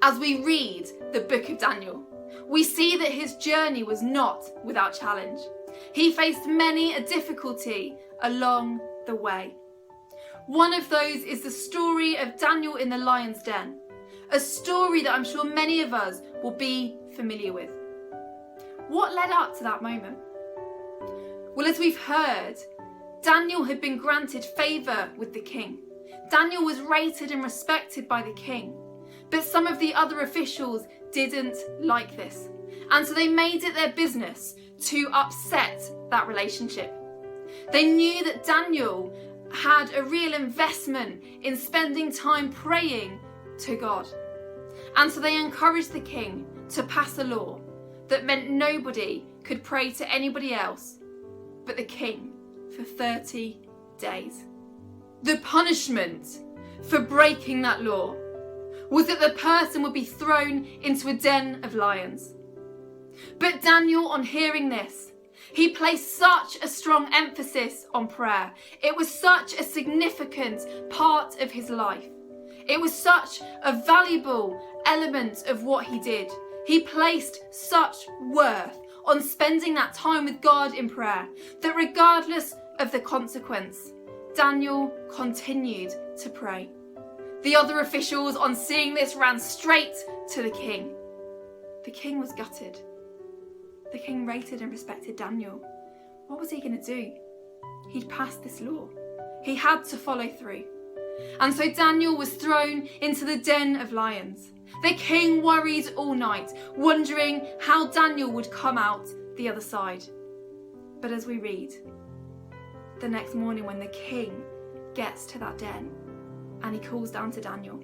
As we read the book of Daniel, we see that his journey was not without challenge. He faced many a difficulty along the way. One of those is the story of Daniel in the lion's den, a story that I'm sure many of us will be familiar with. What led up to that moment? Well, as we've heard, Daniel had been granted favour with the king. Daniel was rated and respected by the king, but some of the other officials didn't like this, and so they made it their business to upset that relationship. They knew that Daniel had a real investment in spending time praying to God, and so they encouraged the king to pass a law that meant nobody could pray to anybody else but the king for 30 days. The punishment for breaking that law was that the person would be thrown into a den of lions. But Daniel, on hearing this, he placed such a strong emphasis on prayer. It was such a significant part of his life. It was such a valuable element of what he did. He placed such worth on spending that time with God in prayer that regardless of the consequence, Daniel continued to pray. The other officials, on seeing this, ran straight to the king. The king was gutted. The king rated and respected Daniel. What was he going to do? He'd passed this law. He had to follow through. And so Daniel was thrown into the den of lions. The king worried all night, wondering how Daniel would come out the other side. But as we read, the next morning when the king gets to that den and he calls down to Daniel,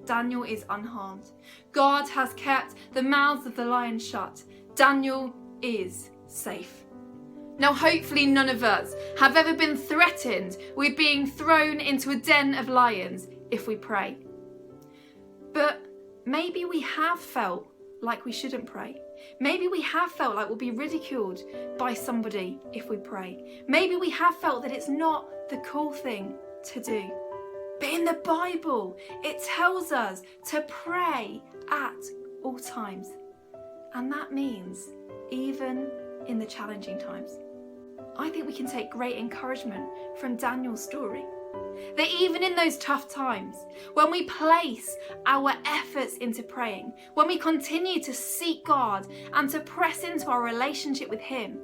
Daniel is unharmed. God has kept the mouths of the lions shut. Daniel is safe. Now, hopefully none of us have ever been threatened with being thrown into a den of lions if we pray. But maybe we have felt like we shouldn't pray. Maybe we have felt like we'll be ridiculed by somebody if we pray. Maybe we have felt that it's not the cool thing to do. But in the Bible, it tells us to pray at all times. And that means even in the challenging times. I think we can take great encouragement from Daniel's story. That even in those tough times, when we place our efforts into praying, when we continue to seek God and to press into our relationship with Him,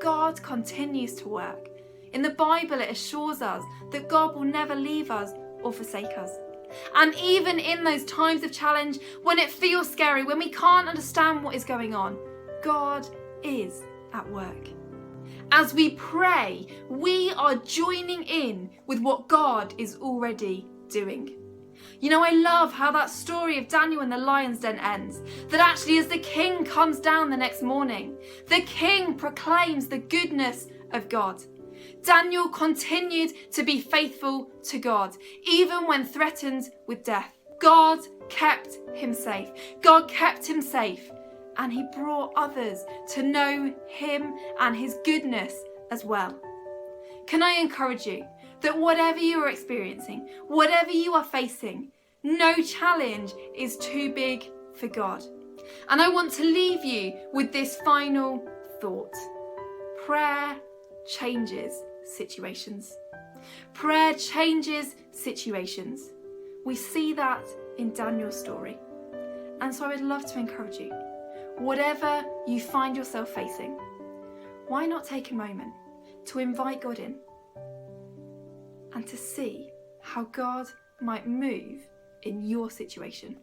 God continues to work. In the Bible, it assures us that God will never leave us or forsake us. And even in those times of challenge, when it feels scary, when we can't understand what is going on, God is at work. As we pray, we are joining in with what God is already doing. You know, I love how that story of Daniel in the lion's den ends. That actually as the king comes down the next morning, the king proclaims the goodness of God. Daniel continued to be faithful to God, even when threatened with death. God kept him safe. God kept him safe. And he brought others to know him and his goodness as well. Can I encourage you that whatever you are experiencing, whatever you are facing, no challenge is too big for God. And I want to leave you with this final thought. Prayer changes situations. Prayer changes situations. We see that in Daniel's story. And so I would love to encourage you. Whatever you find yourself facing, why not take a moment to invite God in and to see how God might move in your situation?